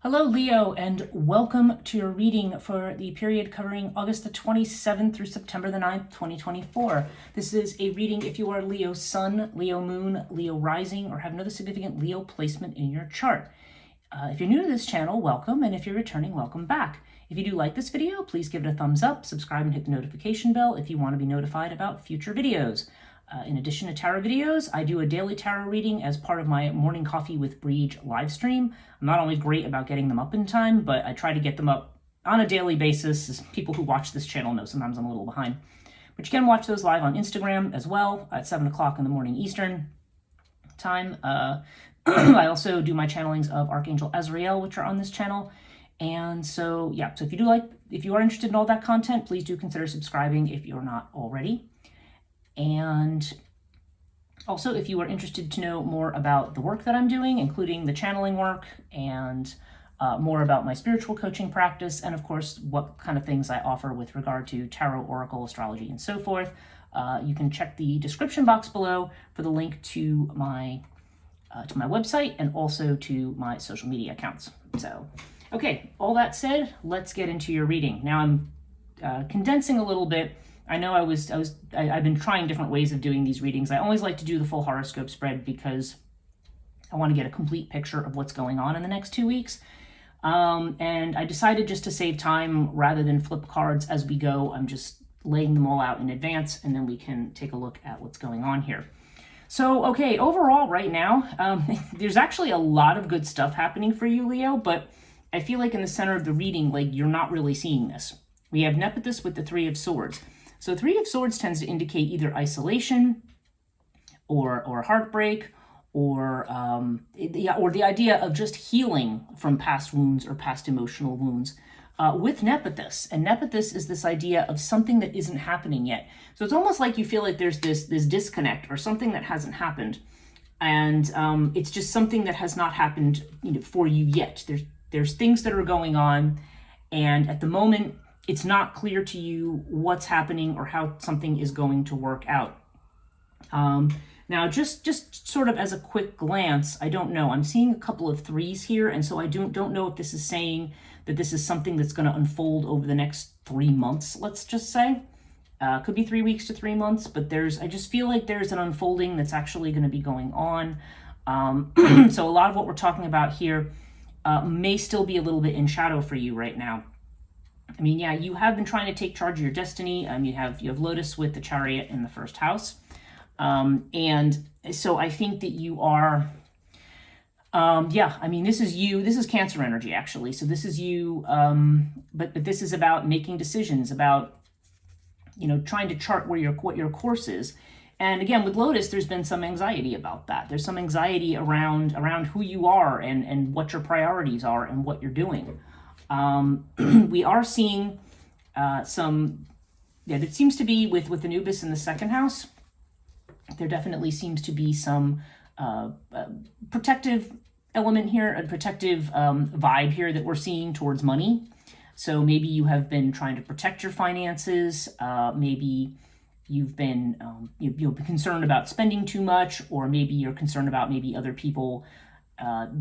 Hello, Leo, and welcome to your reading for the period covering August the 27th through September the 9th, 2024. This is a reading if you are Leo Sun, Leo Moon, Leo Rising, or have another significant Leo placement in your chart. If you're new to this channel, welcome, and if you're returning, welcome back. If you do like this video, please give it a thumbs up, subscribe, and hit the notification bell if you want to be notified about future videos. In addition to tarot videos, I do a daily tarot reading as part of my Morning Coffee with Breege live stream. I'm not always great about getting them up in time, but I try to get them up on a daily basis. As people who watch this channel know, sometimes I'm a little behind. But you can watch those live on Instagram as well at 7 o'clock in the morning Eastern time. I also do my channelings of Archangel Azrael, which are on this channel. And so, yeah, so if you are interested in all that content, please do consider subscribing if you're not already. And also, if you are interested to know more about the work that I'm doing, including the channeling work and more about my spiritual coaching practice, and of course, what kind of things I offer with regard to tarot, oracle, astrology, and so forth, you can check the description box below for the link to my website and also to my social media accounts. So, okay, all that said, let's get into your reading. Now I'm condensing a little bit. I know I've been trying different ways of doing these readings. I always like to do the full horoscope spread because I want to get a complete picture of what's going on in the next 2 weeks. And I decided just to save time, rather than flip cards as we go, I'm just laying them all out in advance, and then we can take a look at what's going on here. So, okay, overall right now, there's actually a lot of good stuff happening for you, Leo, but I feel like in the center of the reading, like you're not really seeing this. We have Nepetus with the Three of Swords. So Three of Swords tends to indicate either isolation or heartbreak or the idea of just healing from past wounds or past emotional wounds with Nepetus. And Nepetus is this idea of something that isn't happening yet. So it's almost like you feel like there's this disconnect or something that hasn't happened. And it's just something that has not happened, for you yet. There's things that are going on, and at the moment, it's not clear to you what's happening or how something is going to work out. Now, just sort of as a quick glance, I don't know. I'm seeing a couple of threes here, and so I don't know if this is saying that this is something that's going to unfold over the next 3 months, let's just say. Could be 3 weeks to 3 months, but I just feel like there's an unfolding that's actually going to be going on. So a lot of what we're talking about here may still be a little bit in shadow for you right now. I mean, yeah, you have been trying to take charge of your destiny. You have Lotus with the Chariot in the first house. And so I think that you are, this is you. This is Cancer energy, actually. So this is you, but this is about making decisions, about, trying to chart what your course is. And again, with Lotus, there's been some anxiety about that. There's some anxiety around who you are and what your priorities are and what you're doing. We are seeing there seems to be with Anubis in the second house, there definitely seems to be some protective element here, a protective vibe here that we're seeing towards money. So maybe you have been trying to protect your finances. Maybe you've been concerned about spending too much, or maybe you're concerned about maybe other people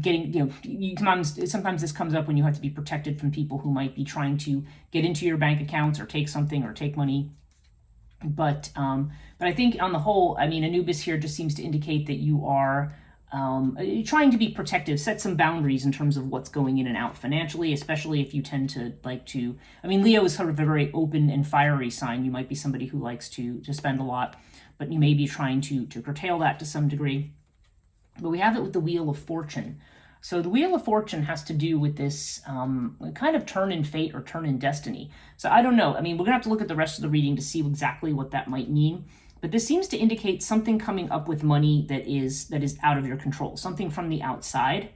getting, sometimes this comes up when you have to be protected from people who might be trying to get into your bank accounts or take something or take money. But I think on the whole, Anubis here just seems to indicate that you are trying to be protective, set some boundaries in terms of what's going in and out financially, especially if you tend to like to, Leo is sort of a very open and fiery sign. You might be somebody who likes to spend a lot, but you may be trying to curtail that to some degree. But we have it with the Wheel of Fortune. So the Wheel of Fortune has to do with this kind of turn in fate or turn in destiny. So I don't know. We're going to have to look at the rest of the reading to see exactly what that might mean. But this seems to indicate something coming up with money that is out of your control, something from the outside.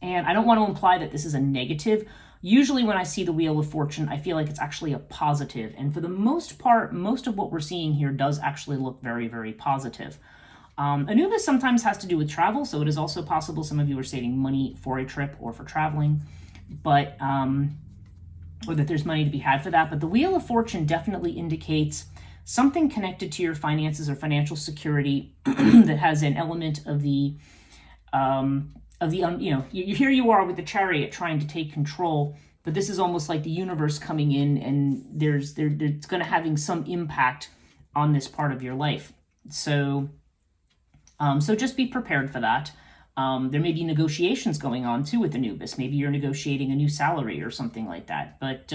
And I don't want to imply that this is a negative. Usually when I see the Wheel of Fortune, I feel like it's actually a positive. And for the most part, most of what we're seeing here does actually look very, very positive. Anubis sometimes has to do with travel, so it is also possible some of you are saving money for a trip or for traveling, but or that there's money to be had for that. But the Wheel of Fortune definitely indicates something connected to your finances or financial security that has an element of the here you are with the Chariot trying to take control, but this is almost like the universe coming in, and it's going to having some impact on this part of your life. So just be prepared for that. There may be negotiations going on too with Anubis. Maybe you're negotiating a new salary or something like that. But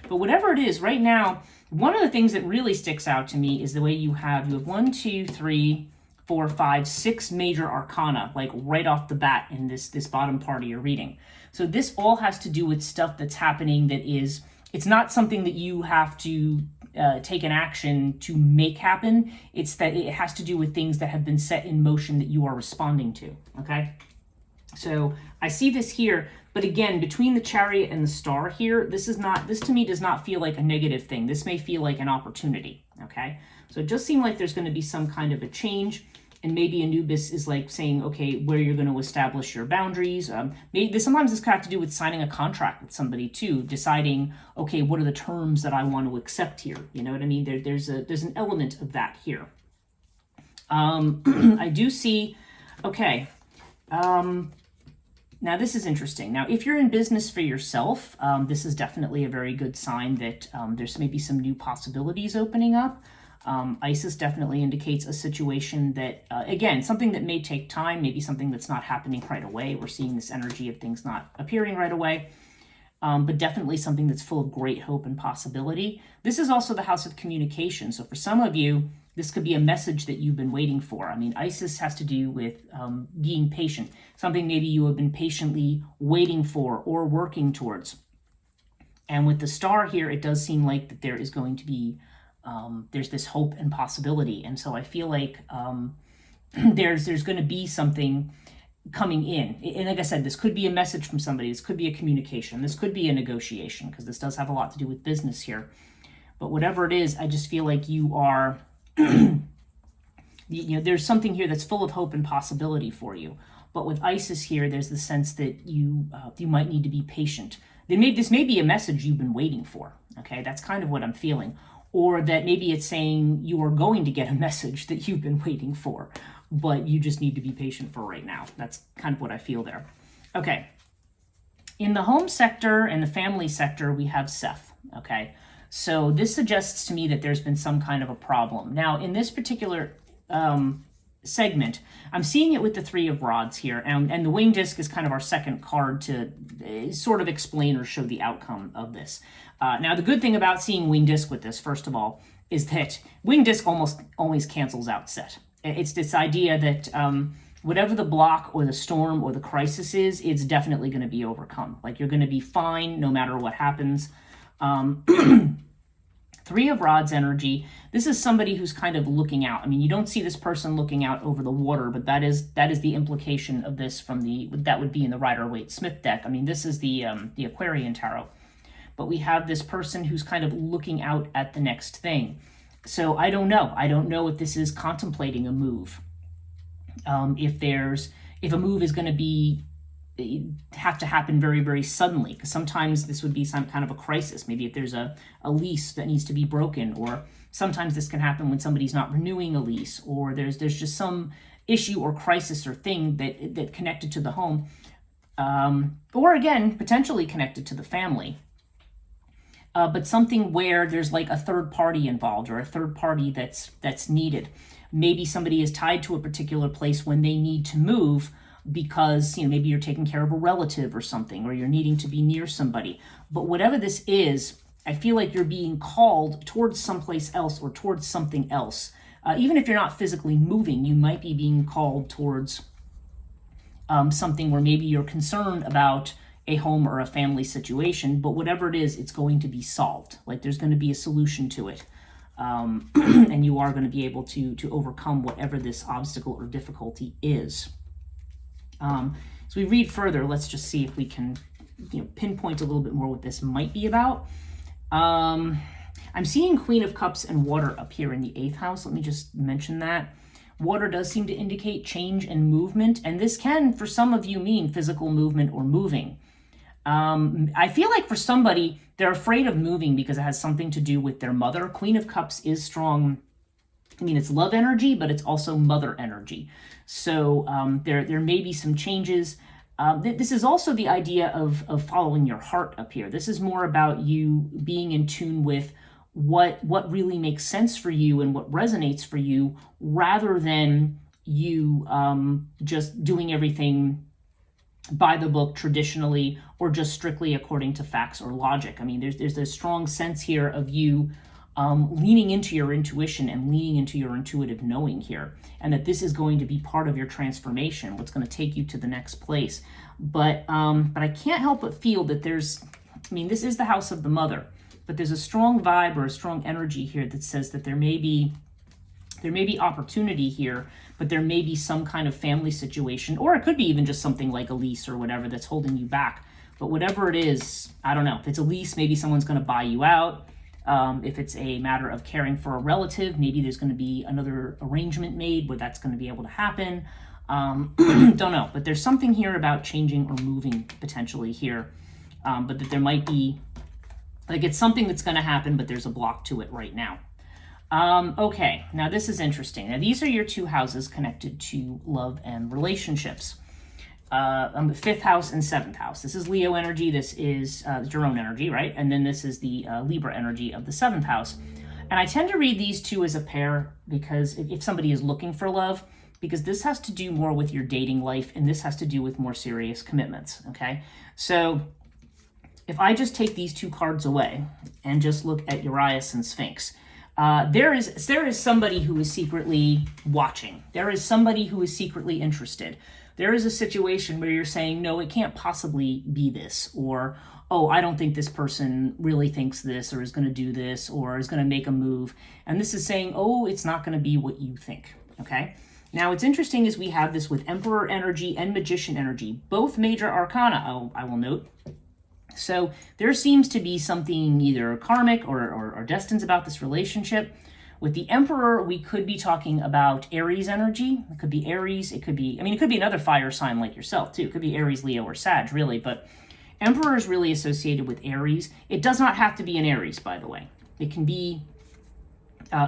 whatever it is, right now, one of the things that really sticks out to me is the way you have 1, 2, 3, 4, 5, 6 major arcana, like right off the bat in this bottom part of your reading. So this all has to do with stuff that's happening it's not something that you have to take an action to make happen. It's that it has to do with things that have been set in motion that you are responding to, okay? So I see this here, but again, between the Chariot and the Star here, this to me does not feel like a negative thing. This may feel like an opportunity, okay? So it just seems like there's going to be some kind of a change, and maybe Anubis is like saying, okay, where you're going to establish your boundaries. Sometimes this could have to do with signing a contract with somebody too, deciding, okay, what are the terms that I want to accept here? You know what I mean? There's an element of that here. I do see, okay. Now this is interesting. Now, if you're in business for yourself, this is definitely a very good sign that there's maybe some new possibilities opening up. Isis definitely indicates a situation that, again, something that may take time, maybe something that's not happening right away. We're seeing this energy of things not appearing right away, but definitely something that's full of great hope and possibility. This is also the house of communication. So for some of you, this could be a message that you've been waiting for. I mean, Isis has to do with being patient, something maybe you have been patiently waiting for or working towards. And with the Star here, it does seem like that there is going to be there's this hope and possibility. And so I feel like there's going to be something coming in. And like I said, this could be a message from somebody. This could be a communication. This could be a negotiation, because this does have a lot to do with business here. But whatever it is, I just feel like you are, there's something here that's full of hope and possibility for you. But with Isis here, there's the sense that you might need to be patient. This may be a message you've been waiting for. Okay, that's kind of what I'm feeling. Or that maybe it's saying you are going to get a message that you've been waiting for, but you just need to be patient for right now. That's kind of what I feel there. Okay. In the home sector and the family sector, we have Seth. Okay. So this suggests to me that there's been some kind of a problem. Now, in this particular segment, I'm seeing it with the 3 of Rods here, and the wing disc is kind of our second card to sort of explain or show the outcome of this. Now, the good thing about seeing wing disc with this, first of all, is that wing disc almost always cancels out Set. It's this idea that whatever the block or the storm or the crisis is, it's definitely going to be overcome. Like, you're going to be fine no matter what happens. 3 of Rods energy, this is somebody who's kind of looking out. I mean, you don't see this person looking out over the water, but that is the implication of this that would be in the Rider-Waite-Smith deck. I mean, this is the Aquarian Tarot. But we have this person who's kind of looking out at the next thing. So I don't know. I don't know if this is contemplating a move. If a move is going to have to happen very, very suddenly, because sometimes this would be some kind of a crisis. Maybe if there's a lease that needs to be broken, or sometimes this can happen when somebody's not renewing a lease, or there's just some issue or crisis or thing that connected to the home, or again, potentially connected to the family. But something where there's like a third party involved, or a third party that's needed. Maybe somebody is tied to a particular place when they need to move, because maybe you're taking care of a relative or something, or you're needing to be near somebody. But whatever this is, I feel like you're being called towards someplace else or towards something else. Even if you're not physically moving, you might be being called towards something where maybe you're concerned about a home or a family situation, but whatever it is, it's going to be solved. Like, there's going to be a solution to it. And you are going to be able to overcome whatever this obstacle or difficulty is. So we read further. Let's just see if we can pinpoint a little bit more what this might be about. I'm seeing Queen of Cups and water up here in the 8th house. Let me just mention that. Water does seem to indicate change and movement, and this can, for some of you, mean physical movement or moving. I feel like for somebody, they're afraid of moving because it has something to do with their mother. Queen of Cups is strong. I mean, it's love energy, but it's also mother energy. So there may be some changes. This is also the idea of following your heart up here. This is more about you being in tune with what really makes sense for you and what resonates for you, rather than you just doing everything by the book traditionally, or just strictly according to facts or logic. I mean, there's a strong sense here of you leaning into your intuition and leaning into your intuitive knowing here, and that this is going to be part of your transformation, what's going to take you to the next place. But I can't help but feel that this is the house of the mother, but there's a strong vibe or a strong energy here that says that there may be opportunity here, but there may be some kind of family situation, or it could be even just something like a lease or whatever that's holding you back. But whatever it is, I don't know. If it's a lease, maybe someone's going to buy you out. If it's a matter of caring for a relative, maybe there's going to be another arrangement made where that's going to be able to happen. Don't know. But there's something here about changing or moving potentially here. But that there might be, like, it's something that's going to happen, but there's a block to it right now. Okay, now this is interesting. Now these are your two houses connected to love and relationships. The fifth house and seventh house. This is Leo energy. This is your own energy, right? And then this is the Libra energy of the seventh house. And I tend to read these two as a pair, because if somebody is looking for love, because this has to do more with your dating life, and this has to do with more serious commitments, okay? So if I just take these two cards away and just look at Urias and Sphinx, there is somebody who is secretly watching. There is somebody who is secretly interested. There is a situation where you're saying, no, it can't possibly be this, or, oh, I don't think this person really thinks this, or is going to do this, or is going to make a move. And this is saying, oh, it's not going to be what you think, okay? Now, what's interesting is we have this with Emperor energy and Magician energy, both major arcana, I will note. So there seems to be something either karmic or destined about this relationship. With the Emperor, we could be talking about Aries energy. It could be Aries. It could be another fire sign like yourself too. It could be Aries, Leo, or Sag, really. But Emperor is really associated with Aries. It does not have to be an Aries, by the way. It can be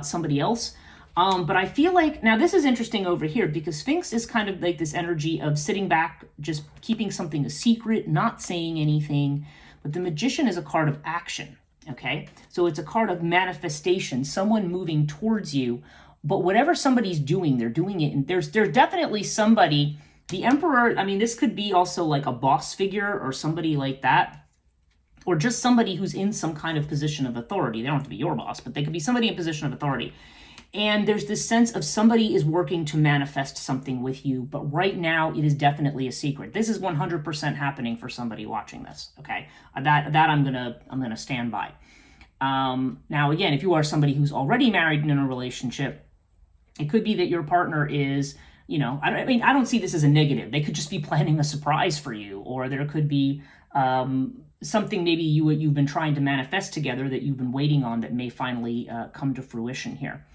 somebody else. But I feel like, now this is interesting over here, because Sphinx is kind of like this energy of sitting back, just keeping something a secret, not saying anything. But the Magician is a card of action, okay? So it's a card of manifestation, someone moving towards you. But whatever somebody's doing, they're doing it. And there's definitely somebody, the Emperor, this could be also like a boss figure or somebody like that. Or just somebody who's in some kind of position of authority. They don't have to be your boss, but they could be somebody in position of authority. And there's this sense of somebody is working to manifest something with you, but right now it is definitely a secret. This is 100% happening for somebody watching this, okay? That I'm gonna stand by. Now again, if you are somebody who's already married and in a relationship, it could be that your partner is, I don't see this as a negative. They could just be planning a surprise for you, or there could be something maybe you've been trying to manifest together that you've been waiting on that may finally come to fruition here.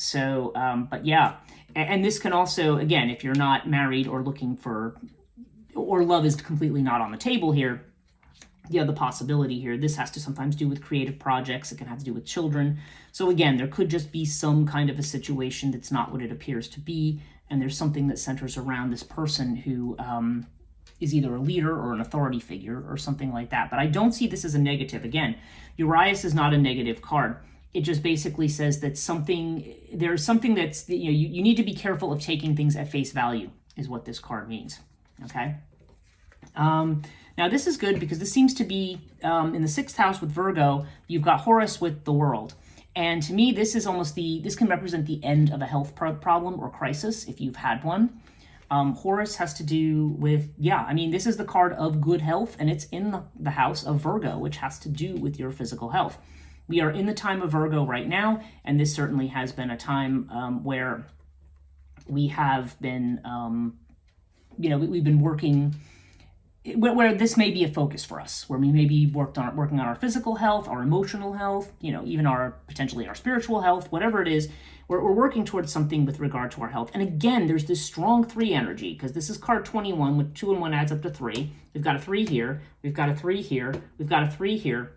So, but yeah, and this can also, again, if you're not married or looking for, or love is completely not on the table here, you have the possibility here. This has to sometimes do with creative projects. It can have to do with children. So again, there could just be some kind of a situation that's not what it appears to be. And there's something that centers around this person who is either a leader or an authority figure or something like that. But I don't see this as a negative. Again, Urias is not a negative card. It just basically says that there's something that's, you need to be careful of taking things at face value, is what this card means, okay? Now this is good because this seems to be in the sixth house with Virgo. You've got Horus with the World. And to me, this is this can represent the end of a health problem or crisis if you've had one. Horus has to do with, this is the card of good health, and it's in the house of Virgo, which has to do with your physical health. We are in the time of Virgo right now, and this certainly has been a time where we have been, we've been working, where this may be a focus for us, where we may be working on our physical health, our emotional health, even potentially our spiritual health, whatever it is, we're working towards something with regard to our health. And again, there's this strong 3 energy, because this is card 21, with 2 and 1 adds up to 3. We've got a 3 here, we've got a 3 here, we've got a 3 here.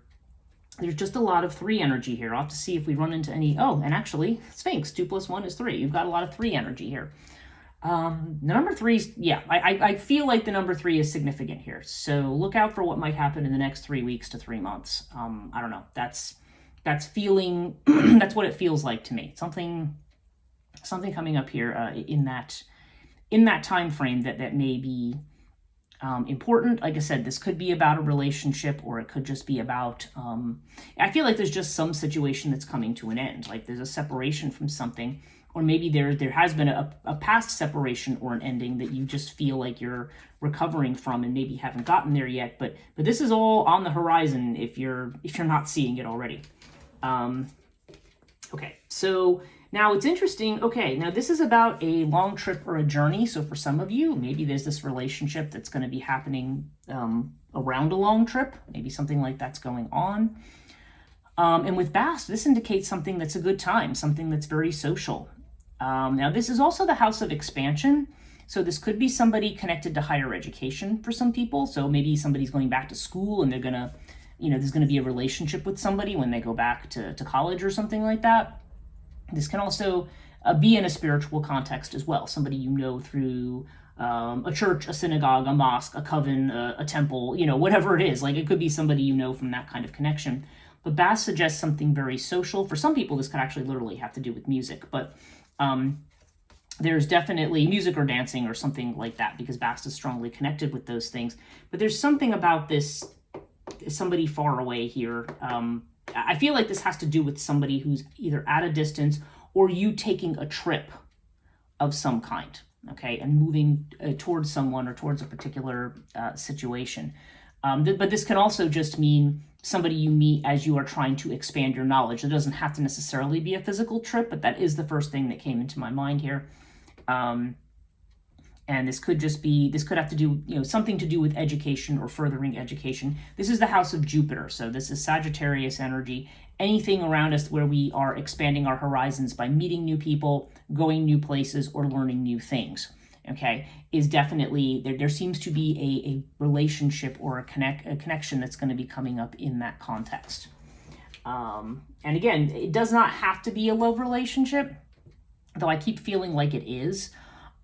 There's just a lot of 3 energy here. I'll have to see if we run into any, and actually, Sphinx, 2 plus 1 is 3. You've got a lot of 3 energy here. The number three, yeah, I feel like the number three is significant here. So look out for what might happen in the next 3 weeks to 3 months. I don't know. That's feeling, that's what it feels like to me. Something coming up here in that time frame that may be important. Like I said, this could be about a relationship, or it could just be about, I feel like there's just some situation that's coming to an end. Like there's a separation from something, or maybe there has been a past separation or an ending that you just feel like you're recovering from and maybe haven't gotten there yet. But this is all on the horizon if you're not seeing it already. Okay, so now it's interesting. Okay, now this is about a long trip or a journey. So for some of you, maybe there's this relationship that's going to be happening around a long trip. Maybe something like that's going on. And with Bast, this indicates something that's a good time, something that's very social. Now this is also the house of expansion. So this could be somebody connected to higher education for some people. So maybe somebody's going back to school and they're going to, there's going to be a relationship with somebody when they go back to college or something like that. This can also be in a spiritual context as well. Somebody through a church, a synagogue, a mosque, a coven, a temple, whatever it is. Like it could be somebody from that kind of connection. But Bast suggests something very social. For some people, this could actually literally have to do with music. But there's definitely music or dancing or something like that, because Bast is strongly connected with those things. But there's something about this, somebody far away here. I feel like this has to do with somebody who's either at a distance or you taking a trip of some kind, okay, and moving towards someone or towards a particular situation. But this can also just mean somebody you meet as you are trying to expand your knowledge. It doesn't have to necessarily be a physical trip, but that is the first thing that came into my mind here. And this could have to do, something to do with education or furthering education. This is the house of Jupiter. So this is Sagittarius energy. Anything around us where we are expanding our horizons by meeting new people, going new places, or learning new things, okay, is definitely, there seems to be a relationship or a connection that's going to be coming up in that context. And again, it does not have to be a love relationship, though I keep feeling like it is.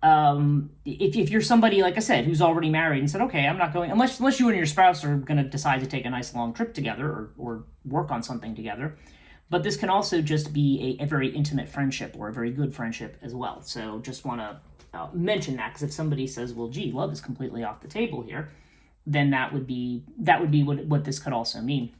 If you're somebody, like I said, who's already married and said, okay, I'm not going, unless you and your spouse are going to decide to take a nice long trip together or work on something together. But this can also just be a very intimate friendship or a very good friendship as well. So just want to mention that, because if somebody says, well, gee, love is completely off the table here, then that would be what this could also mean.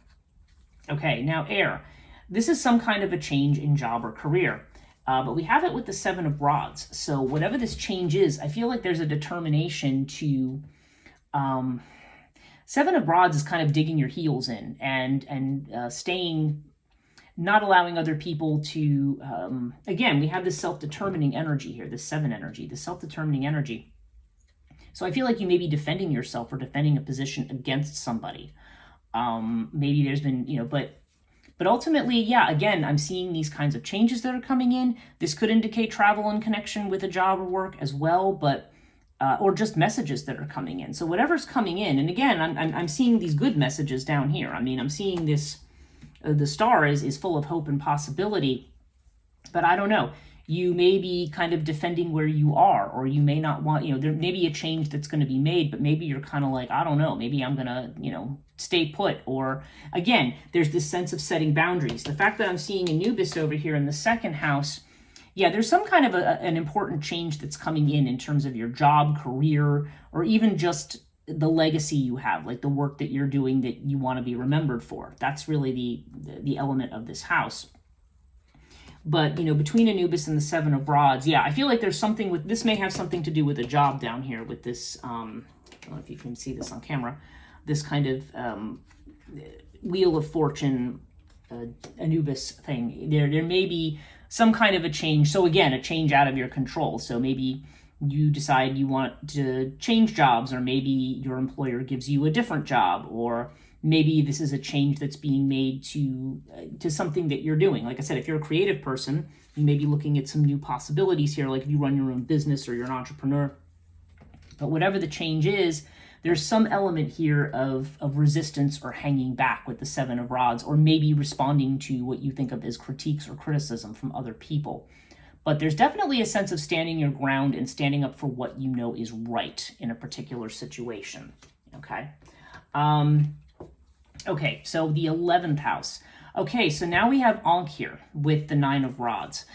Okay, now air. This is some kind of a change in job or career. But we have it with the Seven of Rods. So whatever this change is, I feel like there's a determination to... Seven of Rods is kind of digging your heels in and staying, not allowing other people to... again, we have this self-determining energy here, this Seven energy, the self-determining energy. So I feel like you may be defending yourself or defending a position against somebody. Maybe there's been, But ultimately, yeah, again, I'm seeing these kinds of changes that are coming in. This could indicate travel in connection with a job or work as well, but or just messages that are coming in. So whatever's coming in, and again, I'm seeing these good messages down here. I mean, I'm seeing this, the star is full of hope and possibility, but I don't know. You may be kind of defending where you are, or you may not want, there may be a change that's going to be made, but maybe you're kind of like, I don't know, maybe I'm going to, stay put. Or again, there's this sense of setting boundaries. The fact that I'm seeing Anubis over here in the second house, yeah, there's some kind of an important change that's coming in terms of your job, career, or even just the legacy you have, like the work that you're doing that you want to be remembered for. That's really the element of this house. But, between Anubis and the Seven of Rods, yeah, I feel like there's something with, this may have something to do with a job down here with this, I don't know if you can see this on camera, this kind of Wheel of Fortune Anubis thing. There may be some kind of a change. So again, a change out of your control. So maybe you decide you want to change jobs, or maybe your employer gives you a different job, or maybe this is a change that's being made to something that you're doing. Like I said, if you're a creative person, you may be looking at some new possibilities here, like if you run your own business or you're an entrepreneur. But whatever the change is, there's some element here of resistance or hanging back with the Seven of Rods, or maybe responding to what you think of as critiques or criticism from other people. but there's definitely a sense of standing your ground and standing up for what you know is right in a particular situation. Okay. Okay, so the 11th house. Okay, so now we have Ankh here with the 9 of rods.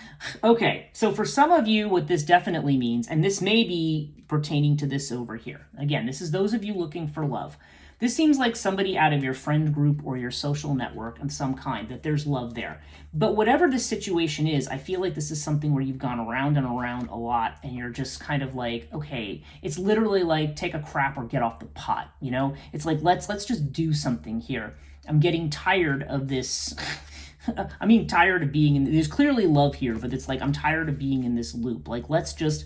Okay, so for some of you, what this definitely means, and this may be pertaining to this over here. Again, this is those of you looking for love. This seems like somebody out of your friend group or your social network of some kind, that there's love there. But whatever this situation is, I feel like this is something where you've gone around and around a lot, and you're just kind of like, okay, it's literally like take a crap or get off the pot, you know? It's like, let's just do something here. I'm getting tired of this. I mean, tired of being in, there's clearly love here, but it's like, I'm tired of being in this loop. Like, let's just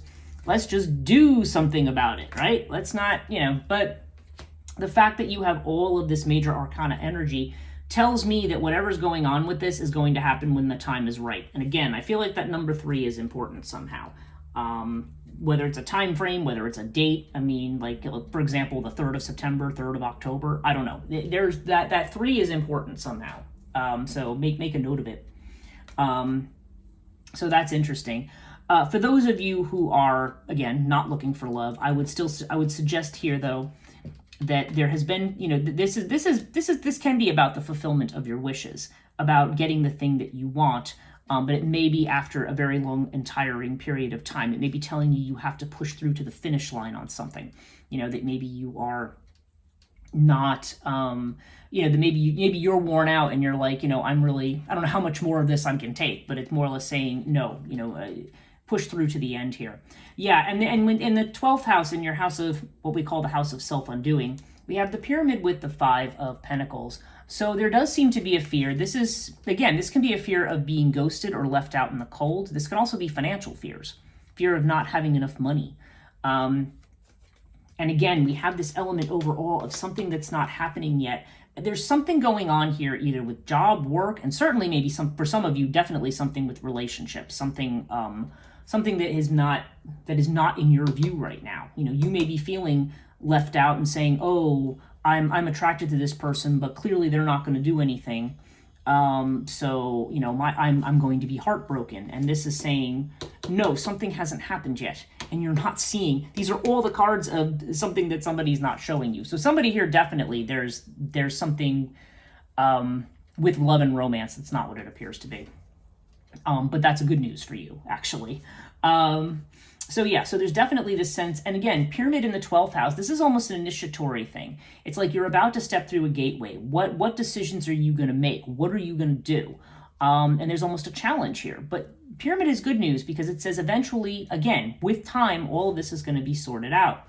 do something about it, right? Let's not, you know, but the fact that you have all of this major arcana energy tells me that whatever's going on with this is going to happen when the time is right. And again, I feel like that number 3 is important somehow. Whether it's a time frame, whether it's a date. I mean, like, for example, the 3rd of September, 3rd of October. I don't know. There's that 3 is important somehow. So make a note of it. So that's interesting. For those of you who are, again, not looking for love, I would suggest here, though, that there has been, you know, this can be about the fulfillment of your wishes, about getting the thing that you want, but it may be after a very long and tiring period of time. It may be telling you have to push through to the finish line on something, you know, that maybe you are not, you know, that maybe you're worn out and you're like, you know, I don't know how much more of this I can take, but it's more or less saying, no, you know, push through to the end here. Yeah, and when in the 12th house, in your house of what we call the house of self-undoing, we have the pyramid with the 5 of pentacles. So there does seem to be a fear. This can be a fear of being ghosted or left out in the cold. This can also be financial fears, fear of not having enough money. And again, we have this element overall of something that's not happening yet. There's something going on here, either with job, work, and certainly maybe for some of you, definitely something with relationships, something that is not in your view right now. You know, you may be feeling left out and saying, oh, I'm attracted to this person, but clearly they're not going to do anything. So, you know, I'm going to be heartbroken. And this is saying, no, something hasn't happened yet. And you're not seeing, these are all the cards of something that somebody's not showing you. So somebody here, definitely, there's something with love and romance that's not what it appears to be. But that's a good news for you, actually. So there's definitely this sense, and again, pyramid in the 12th house, this is almost an initiatory thing. It's like you're about to step through a gateway. What decisions are you going to make? What are you going to do? And there's almost a challenge here. But pyramid is good news because it says eventually, again, with time, all of this is going to be sorted out.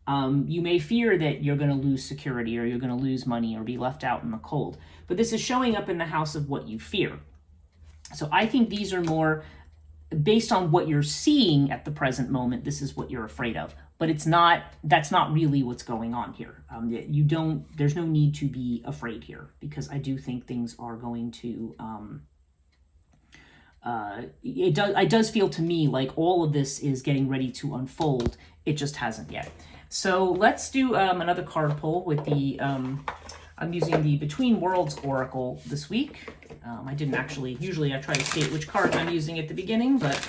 You may fear that you're going to lose security or you're going to lose money or be left out in the cold. But this is showing up in the house of what you fear. So I think these are more based on what you're seeing at the present moment. This is what you're afraid of, but that's not really what's going on here. There's no need to be afraid here, because I do think things are going to, it does feel to me like all of this is getting ready to unfold. It just hasn't yet. So let's do another card pull with the, I'm using the Between Worlds Oracle this week. I didn't actually, usually I try to state which card I'm using at the beginning, but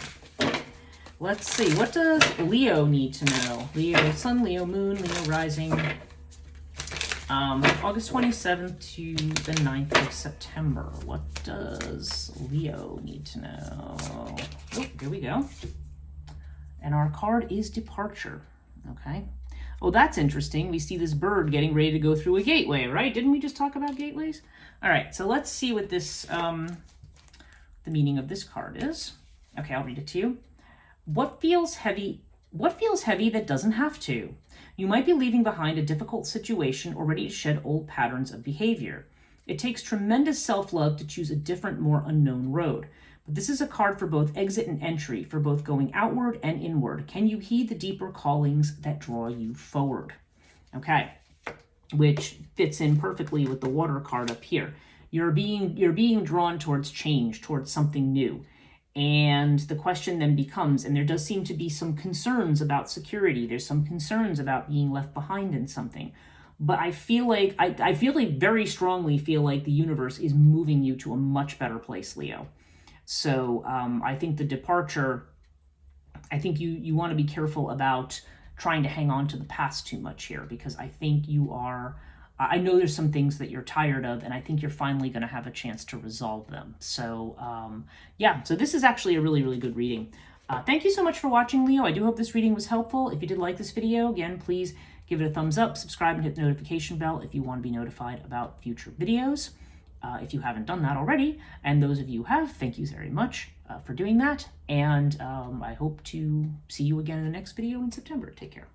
let's see. What does Leo need to know? Leo Sun, Leo Moon, Leo Rising. August 27th to the 9th of September. What does Leo need to know? Oh, here we go. And our card is Departure. Okay. Oh, that's interesting. We see this bird getting ready to go through a gateway, right? Didn't we just talk about gateways? All right, so let's see what this, the meaning of this card is. Okay, I'll read it to you. What feels heavy that doesn't have to? You might be leaving behind a difficult situation or ready to shed old patterns of behavior. It takes tremendous self-love to choose a different, more unknown road. But this is a card for both exit and entry, for both going outward and inward. Can you heed the deeper callings that draw you forward? Okay, which fits in perfectly with the water card up here. You're being drawn towards change, towards something new. And the question then becomes, and there does seem to be some concerns about security. There's some concerns about being left behind in something. But I feel like, very strongly feel like the universe is moving you to a much better place, Leo. So I think the departure, I think you want to be careful about trying to hang on to the past too much here, because I think you are, I know there's some things that you're tired of, and I think you're finally going to have a chance to resolve them. So yeah, so this is actually a really, really good reading. Thank you so much for watching, Leo. I do hope this reading was helpful. If you did like this video, again, please give it a thumbs up, subscribe, and hit the notification bell if you want to be notified about future videos, if you haven't done that already. And those of you who have, thank you very much for doing that. And I hope to see you again in the next video in September. Take care.